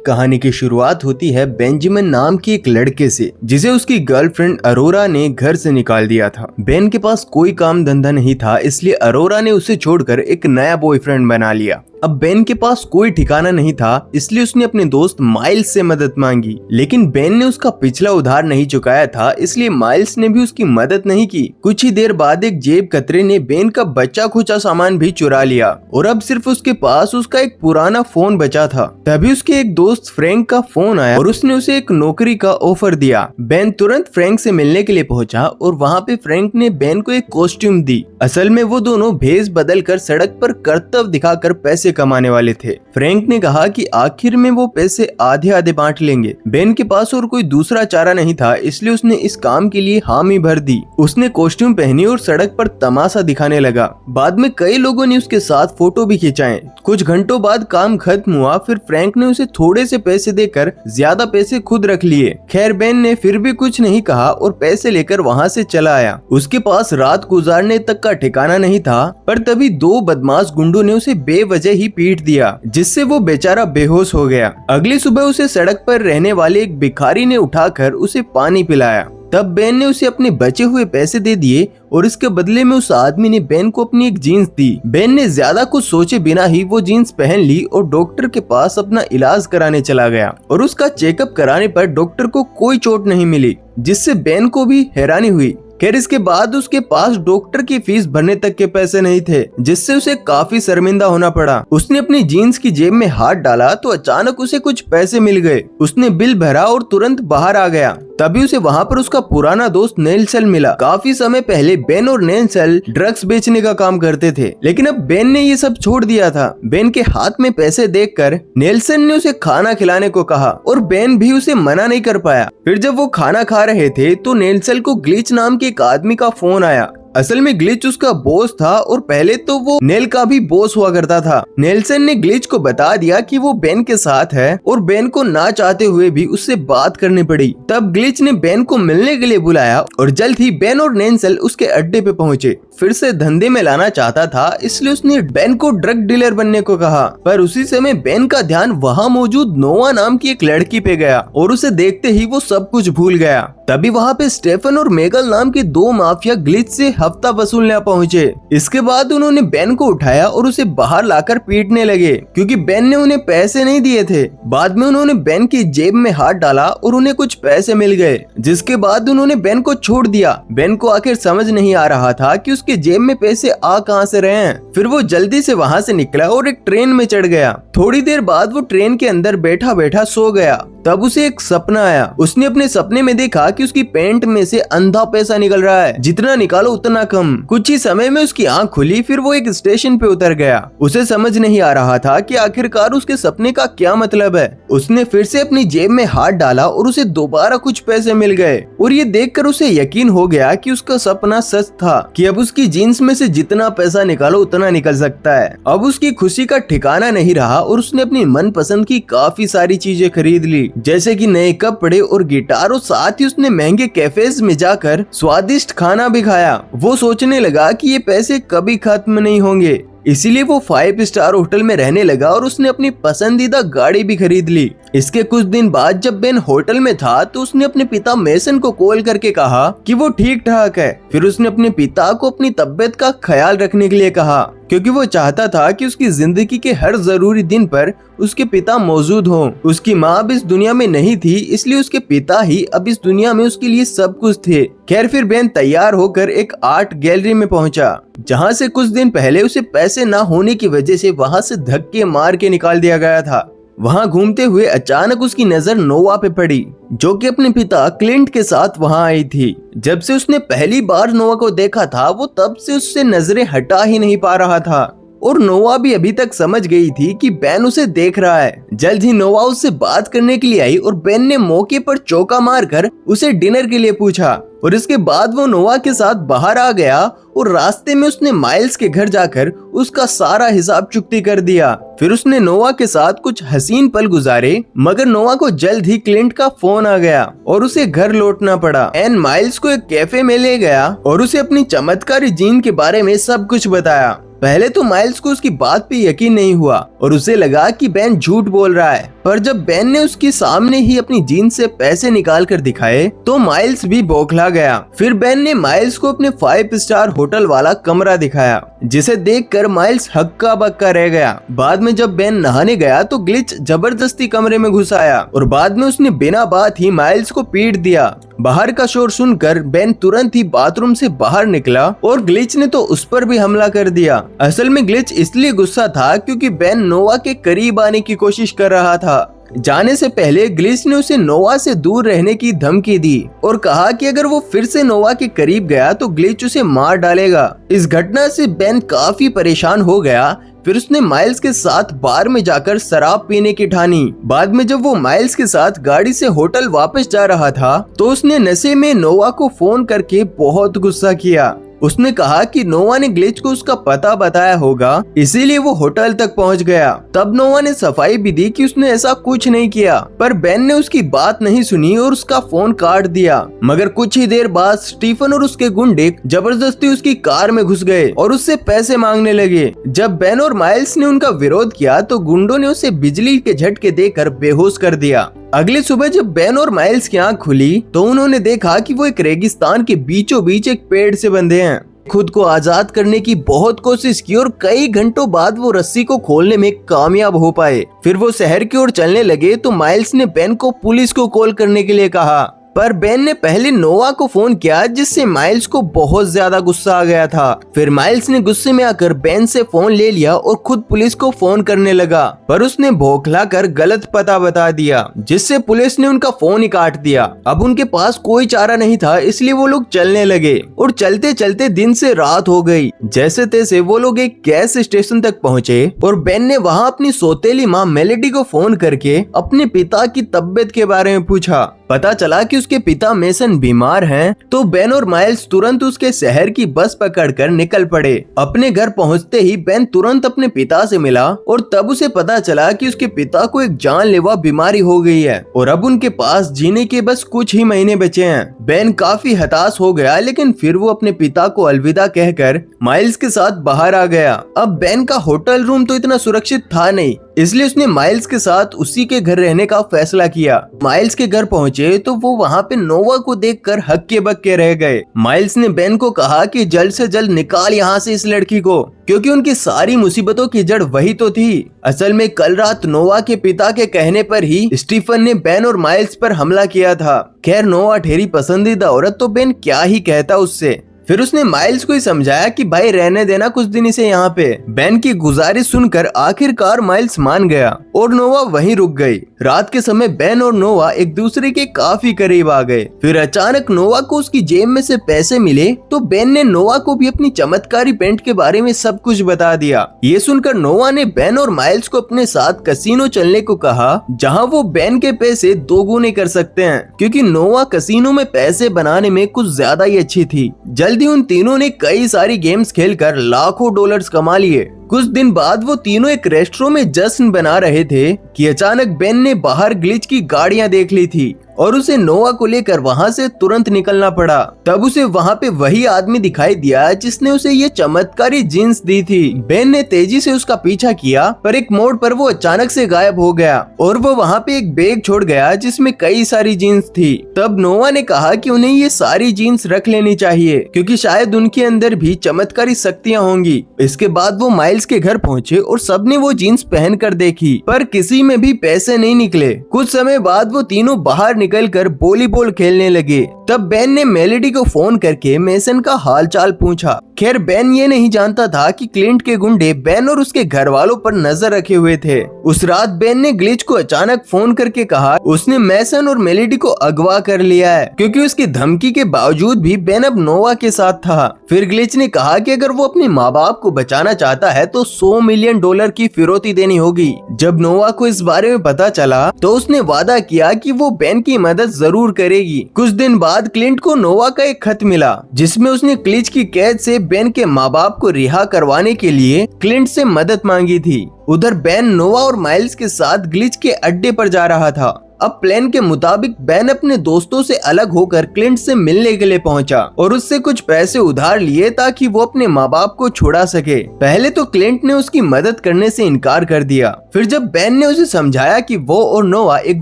कहानी की शुरुआत होती है बेंजामिन नाम के एक लड़के से, जिसे उसकी गर्लफ्रेंड अरोरा ने घर से निकाल दिया था। बेन के पास कोई काम धंधा नहीं था, इसलिए अरोरा ने उसे छोड़कर एक नया बॉयफ्रेंड बना लिया। अब बेन के पास कोई ठिकाना नहीं था, इसलिए उसने अपने दोस्त माइल्स से मदद मांगी, लेकिन बेन ने उसका पिछला उधार नहीं चुकाया था, इसलिए माइल्स ने भी उसकी मदद नहीं की। कुछ ही देर बाद एक जेब कतरे ने बेन का बचा खुचा सामान भी चुरा लिया और अब सिर्फ उसके पास उसका एक पुराना फोन बचा था। तभी उसके एक दोस्त फ्रैंक का फोन आया और उसने उसे एक नौकरी का ऑफर दिया। बेन तुरंत फ्रैंक से मिलने के लिए पहुंचा और वहाँ पे फ्रैंक ने बेन को एक कॉस्ट्यूम दी। असल में वो दोनों भेष बदल कर सड़क पर करतब दिखाकर पैसे कमाने वाले थे। फ्रैंक ने कहा कि आखिर में वो पैसे आधे आधे बांट लेंगे। बेन के पास और कोई दूसरा चारा नहीं था, इसलिए उसने इस काम के लिए हामी भर दी। उसने कॉस्ट्यूम पहनी और सड़क पर तमाशा दिखाने लगा। बाद में कई लोगों ने उसके साथ फोटो भी खिंचाए। कुछ घंटों बाद काम खत्म हुआ, फिर फ्रैंक ने उसे थोड़े से पैसे देकर ज्यादा पैसे खुद रख लिए। खैर बेन ने फिर भी कुछ नहीं कहा और पैसे लेकर वहाँ से चला आया। उसके पास रात गुजारने तक का ठिकाना नहीं था, पर तभी दो बदमाश गुंडों ने उसे बेवजह ही पीट दिया, जिससे वो बेचारा बेहोश हो गया। अगली सुबह उसे सड़क पर रहने वाले एक भिखारी ने उठाकर उसे पानी पिलाया। तब बेन ने उसे अपने बचे हुए पैसे दे दिए और इसके बदले में उस आदमी ने बेन को अपनी एक जीन्स दी। बेन ने ज्यादा कुछ सोचे बिना ही वो जीन्स पहन ली और डॉक्टर के पास अपना इलाज कराने चला गया और उसका चेकअप कराने पर डॉक्टर को कोई चोट नहीं मिली, जिससे बेन को भी हैरानी हुई। खैर इसके बाद उसके पास डॉक्टर की फीस भरने तक के पैसे नहीं थे, जिससे उसे काफी शर्मिंदा होना पड़ा। उसने अपनी जीन्स की जेब में हाथ डाला तो अचानक उसे कुछ पैसे मिल गए। उसने बिल भरा और तुरंत बाहर आ गया। तभी उसे वहाँ पर उसका पुराना दोस्त नेल्सन मिला। काफी समय पहले बेन और नेल्सन ड्रग्स बेचने का काम करते थे, लेकिन अब बेन ने ये सब छोड़ दिया था। बेन के हाथ में पैसे देखकर नेल्सन ने उसे खाना खिलाने को कहा और बेन भी उसे मना नहीं कर पाया। फिर जब वो खाना खा रहे थे तो नेल्सन को ग्लिच नाम के एक आदमी का फोन आया। असल में ग्लिच उसका बॉस था और पहले तो वो नेल का भी बॉस हुआ करता था। नेल्सन ने ग्लिच को बता दिया कि वो बेन के साथ है और बेन को ना चाहते हुए भी उससे बात करनी पड़ी। तब ग्लिच ने बेन को मिलने के लिए बुलाया और जल्द ही बेन और नेल्सन उसके अड्डे पे पहुंचे। फिर से धंधे में लाना चाहता था, इसलिए उसने बेन को ड्रग डीलर बनने को कहा। पर उसी समय बेन का ध्यान वहाँ मौजूद नोवा नाम की एक लड़की पे गया और उसे देखते ही वो सब कुछ भूल गया। तभी वहाँ पे स्टेफन और मेगल नाम के दो माफिया ग्लिच से हफ्ता वसूलने पहुंचे। इसके बाद उन्होंने बेन को उठाया और उसे बाहर लाकर पीटने लगे, क्योंकि बेन ने उन्हें पैसे नहीं दिए थे। बाद में उन्होंने बेन की जेब में हाथ डाला और उन्हें कुछ पैसे मिल गए, जिसके बाद उन्होंने बेन को छोड़ दिया। बेन को आखिर समझ नहीं आ रहा था कि उसके जेब में पैसे आ कहां से रहे हैं। फिर वो जल्दी से वहां से निकला और एक ट्रेन में चढ़ गया। थोड़ी देर बाद वो ट्रेन के अंदर बैठा बैठा सो गया। तब उसे एक सपना आया। उसने अपने सपने में देखा कि उसकी पैंट में से अंधा पैसा निकल रहा है, जितना निकालो उतना कम। कुछ ही समय में उसकी आंख खुली। फिर वो एक स्टेशन पे उतर गया। उसे समझ नहीं आ रहा था कि आखिरकार उसके सपने का क्या मतलब है। उसने फिर से अपनी जेब में हाथ डाला और उसे दोबारा कुछ पैसे मिल गए और ये देखकर उसे यकीन हो गया कि उसका सपना सच था, कि अब उसकी जीन्स में से जितना पैसा निकालो उतना निकल सकता है। अब उसकी खुशी का ठिकाना नहीं रहा और उसने अपनी मनपसंद की काफी सारी चीजें खरीद ली, जैसे कि नए कपड़े और गिटार, और साथ ही उसने महंगे कैफेज में जाकर स्वादिष्ट खाना भी खाया। वो सोचने लगा कि ये पैसे कभी खत्म नहीं होंगे, इसीलिए वो 5 स्टार होटल में रहने लगा और उसने अपनी पसंदीदा गाड़ी भी खरीद ली। इसके कुछ दिन बाद जब बेन होटल में था तो उसने अपने पिता मेसन को कॉल करके कहा कि वो ठीक ठाक है। फिर उसने अपने पिता को अपनी तबीयत का ख्याल रखने के लिए कहा, क्योंकि वो चाहता था कि उसकी जिंदगी के हर जरूरी दिन पर उसके पिता मौजूद हों। उसकी माँ अब इस दुनिया में नहीं थी, इसलिए उसके पिता ही अब इस दुनिया में उसके लिए सब कुछ थे। खैर फिर बेन तैयार होकर एक आर्ट गैलरी में पहुंचा, जहां से कुछ दिन पहले उसे पैसे ना होने की वजह से वहां से धक्के मार के निकाल दिया गया था। वहां घूमते हुए अचानक उसकी नजर नोवा पे पड़ी, जो कि अपने पिता क्लिंट के साथ वहां आई थी। जब से उसने पहली बार नोवा को देखा था, वो तब से उससे नजरें हटा ही नहीं पा रहा था और नोवा भी अभी तक समझ गई थी कि बेन उसे देख रहा है। जल्द ही नोवा उससे बात करने के लिए आई और बेन ने मौके पर चौका मारकर उसे डिनर के लिए पूछा और इसके बाद वो नोवा के साथ बाहर आ गया और रास्ते में उसने माइल्स के घर जाकर उसका सारा हिसाब चुकती कर दिया। फिर उसने नोवा के साथ कुछ हसीन पल गुजारे, मगर नोवा को जल्द ही क्लिंट का फोन आ गया और उसे घर लौटना पड़ा। एन माइल्स को एक कैफे में ले गया और उसे अपनी चमत्कारी जीन के बारे में सब कुछ बताया। पहले तो माइल्स को उसकी बात पे यकीन नहीं हुआ और उसे लगा कि बेन झूठ बोल रहा है, पर जब बेन ने उसके सामने ही अपनी जीन्स से पैसे निकाल कर दिखाए तो माइल्स भी बौखला गया। फिर बेन ने माइल्स को अपने 5 स्टार होटल वाला कमरा दिखाया, जिसे देखकर माइल्स हक्का बक्का रह गया। बाद में जब बेन नहाने गया तो ग्लिच जबरदस्ती कमरे में घुस आया और बाद में उसने बिना बात ही माइल्स को पीट दिया। बाहर का शोर सुनकर बेन तुरंत ही बाथरूम से बाहर निकला और ग्लिच ने तो उस पर भी हमला कर दिया। असल में ग्लिच इसलिए गुस्सा था क्योंकि बेन नोवा के करीब आने की कोशिश कर रहा था। जाने से पहले ग्लिच ने उसे नोवा से दूर रहने की धमकी दी और कहा कि अगर वो फिर से नोवा के करीब गया तो ग्लिच उसे मार डालेगा। इस घटना से बेन काफी परेशान हो गया। फिर उसने माइल्स के साथ बार में जाकर शराब पीने की ठानी। बाद में जब वो माइल्स के साथ गाड़ी से होटल वापस जा रहा था तो उसने नशे में नोवा को फोन करके बहुत गुस्सा किया। उसने कहा कि नोवा ने ग्लिच को उसका पता बताया होगा, इसीलिए वो होटल तक पहुंच गया। तब नोवा ने सफाई भी दी कि उसने ऐसा कुछ नहीं किया, पर बेन ने उसकी बात नहीं सुनी और उसका फोन काट दिया। मगर कुछ ही देर बाद स्टीफन और उसके गुंडे जबरदस्ती उसकी कार में घुस गए और उससे पैसे मांगने लगे। जब बेन और माइल्स ने उनका विरोध किया तो गुंडों ने उसे बिजली के झटके देकर बेहोश कर दिया। अगली सुबह जब बेन और माइल्स की आंख खुली तो उन्होंने देखा कि वो एक रेगिस्तान के बीचों बीच एक पेड़ से बंधे हैं। खुद को आजाद करने की बहुत कोशिश की और कई घंटों बाद वो रस्सी को खोलने में कामयाब हो पाए। फिर वो शहर की ओर चलने लगे तो माइल्स ने बेन को पुलिस को कॉल करने के लिए कहा, पर बेन ने पहले नोवा को फोन किया, जिससे माइल्स को बहुत ज्यादा गुस्सा आ गया था। फिर माइल्स ने गुस्से में आकर बेन से फोन ले लिया और खुद पुलिस को फोन करने लगा, पर उसने बौखला कर गलत पता बता दिया, जिससे पुलिस ने उनका फोन ही काट दिया। अब उनके पास कोई चारा नहीं था, इसलिए वो लोग चलने लगे और चलते चलते दिन से रात हो गई। जैसे तैसे वो लोग एक गैस स्टेशन तक पहुँचे और बेन ने वहाँ अपनी सौतेली माँ मेलेडी को फोन करके अपने पिता की तबीयत के बारे में पूछा। पता चला कि उसके पिता मेसन बीमार हैं, तो बेन और माइल्स तुरंत उसके शहर की बस पकड़कर निकल पड़े। अपने घर पहुंचते ही बेन तुरंत अपने पिता से मिला और तब उसे पता चला कि उसके पिता को एक जानलेवा बीमारी हो गई है और अब उनके पास जीने के बस कुछ ही महीने बचे हैं। बेन काफी हताश हो गया, लेकिन फिर वो अपने पिता को अलविदा कहकर माइल्स के साथ बाहर आ गया। अब बेन का होटल रूम तो इतना सुरक्षित था नहीं, इसलिए उसने माइल्स के साथ उसी के घर रहने का फैसला किया। माइल्स के घर पहुंचे तो वो वहाँ पे नोवा को देखकर हक्के बक्के रह गए। माइल्स ने बेन को कहा कि जल्द से जल्द निकाल यहाँ से इस लड़की को, क्योंकि उनकी सारी मुसीबतों की जड़ वही तो थी। असल में कल रात नोवा के पिता के कहने पर ही स्टीफन ने बेन और माइल्स पर हमला किया था। खैर नोवा ठहरी पसंदीदा औरत, तो बेन क्या ही कहता उससे। फिर उसने माइल्स को ही समझाया कि भाई रहने देना कुछ दिन इसे यहाँ पे। बेन की गुजारिश सुनकर आखिरकार माइल्स मान गया और नोवा वहीं रुक गई। रात के समय बेन और नोवा एक दूसरे के काफी करीब आ गए। फिर अचानक नोवा को उसकी जेब में से पैसे मिले, तो बेन ने नोवा को भी अपनी चमत्कारी पेंट के बारे में सब कुछ बता दिया। ये सुनकर नोवा ने बेन और माइल्स को अपने साथ कसीनो चलने को कहा, जहाँ वो बेन के पैसे दोगुने कर सकते हैं, क्योंकि नोवा कसीनो में पैसे बनाने में कुछ ज्यादा ही अच्छी थी। जल्दी उन तीनों ने कई सारी गेम्स खेलकर लाखों डॉलर्स कमा लिए। कुछ दिन बाद वो तीनों एक रेस्टोरेंट में जश्न बना रहे थे कि अचानक बेन ने बाहर ग्लिच की गाड़ियां देख ली थी और उसे नोवा को लेकर वहां से तुरंत निकलना पड़ा। तब उसे वहां पे वही आदमी दिखाई दिया जिसने उसे ये चमत्कारी जीन्स दी थी। बेन ने तेजी से उसका पीछा किया, पर एक मोड़ पर वो अचानक से गायब हो गया और वो वहां पे एक बैग छोड़ गया जिसमें कई सारी जीन्स थी। तब नोवा ने कहा कि उन्हें ये सारी जीन्स रख लेनी चाहिए, क्योंकि शायद उनके अंदर भी चमत्कारी शक्तियाँ होंगी। इसके बाद वो माइल्स के घर पहुंचे और सबने वो जीन्स पहन कर देखी, पर किसी में भी पैसे नहीं निकले। कुछ समय बाद वो तीनों बाहर निकलकर वॉलीबॉल खेलने लगे। तब बेन ने मेलेडी को फोन करके मेसन का हालचाल पूछा। खैर बेन ये नहीं जानता था कि क्लिंट के गुंडे बेन और उसके घर वालों पर नजर रखे हुए थे। उस रात बेन ने ग्लिच को अचानक फोन करके कहा उसने मेसन और मेलेडी को अगवा कर लिया है, क्योंकि उसकी धमकी के बावजूद भी बेन अब नोवा के साथ था। फिर ग्लिच ने कहा कि अगर वो अपने माँ बाप को बचाना चाहता है तो $100 मिलियन की फिरौती देनी होगी। जब नोवा को इस बारे में पता चला तो उसने वादा किया कि वो बेन की मदद जरूर करेगी। कुछ दिन बाद क्लिंट को नोवा का एक खत मिला, जिसमें उसने ग्लिच की कैद से बेन के माँ बाप को रिहा करवाने के लिए क्लिंट से मदद मांगी थी। उधर बेन नोवा और माइल्स के साथ ग्लिच के अड्डे पर जा रहा था। अब प्लान के मुताबिक बेन अपने दोस्तों से अलग होकर क्लिंट से मिलने के लिए पहुंचा और उससे कुछ पैसे उधार लिए ताकि वो अपने माँ बाप को छुड़ा सके। पहले तो क्लिंट ने उसकी मदद करने से इनकार कर दिया, फिर जब बेन ने उसे समझाया कि वो और नोवा एक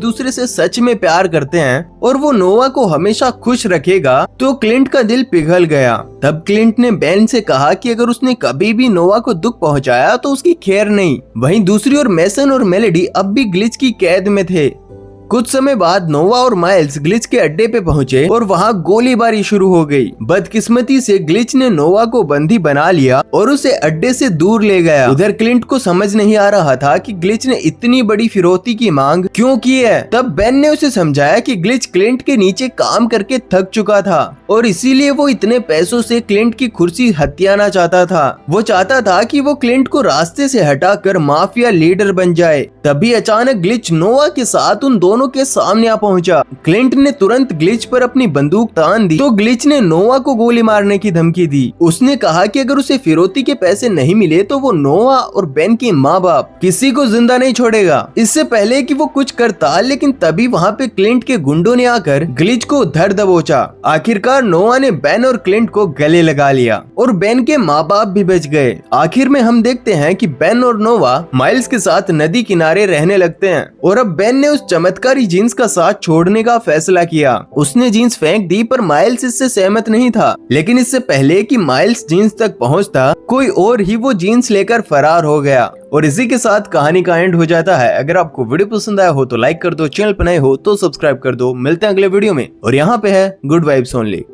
दूसरे से सच में प्यार करते हैं और वो नोवा को हमेशा खुश रखेगा, तो क्लिंट का दिल पिघल गया। तब क्लिंट ने बेन से कहा कि अगर उसने कभी भी नोवा को दुख पहुंचाया तो उसकी खैर नहीं। वहीं दूसरी ओर मैसन और मेलेडी अब भी ग्लिच की कैद में थे। कुछ समय बाद नोवा और माइल्स ग्लिच के अड्डे पे पहुंचे और वहां गोलीबारी शुरू हो गई। बदकिस्मती से ग्लिच ने नोवा को बंदी बना लिया और उसे अड्डे से दूर ले गया। उधर क्लिंट को समझ नहीं आ रहा था कि ग्लिच ने इतनी बड़ी फिरौती की मांग क्यों की है। तब बेन ने उसे समझाया कि ग्लिच क्लिंट के नीचे काम करके थक चुका था और इसीलिए वो इतने पैसों से क्लिंट की कुर्सी हथियाना चाहता था। वो चाहता था कि वो क्लिंट को रास्ते से हटाकर माफिया लीडर बन जाए। तभी अचानक ग्लिच नोवा के साथ उन दोनों के सामने आ पहुंचा। क्लिंट ने तुरंत ग्लिच पर अपनी बंदूक तान दी तो ग्लिच ने नोवा को गोली मारने की धमकी दी। उसने कहा कि अगर उसे फिरौती के पैसे नहीं मिले तो वो नोवा और बेन के माँ बाप किसी को जिंदा नहीं छोड़ेगा। इससे पहले कि वो कुछ करता, लेकिन तभी वहाँ पे क्लिंट के गुंडों ने आकर ग्लिच को धर दबोचा। आखिरकार नोवा ने बेन और क्लिंट को गले लगा लिया और बेन के माँ बाप भी बच गए। आखिर में हम देखते हैं कि बेन और नोवा माइल्स के साथ नदी किनारे रहने लगते हैं और अब बेन ने उस चमत्कारी जीन्स का साथ छोड़ने का फैसला किया। उसने जीन्स फेंक दी पर माइल्स इससे सहमत नहीं था, लेकिन इससे पहले कि माइल्स जीन्स तक पहुंचता कोई और ही वो जीन्स लेकर फरार हो गया। और इसी के साथ कहानी का एंड हो जाता है। अगर आपको वीडियो पसंद आया हो तो लाइक कर दो, चैनल पर नए हो तो सब्सक्राइब कर दो। मिलते हैं अगले वीडियो में और यहाँ पे है गुड वाइब्स ओनली।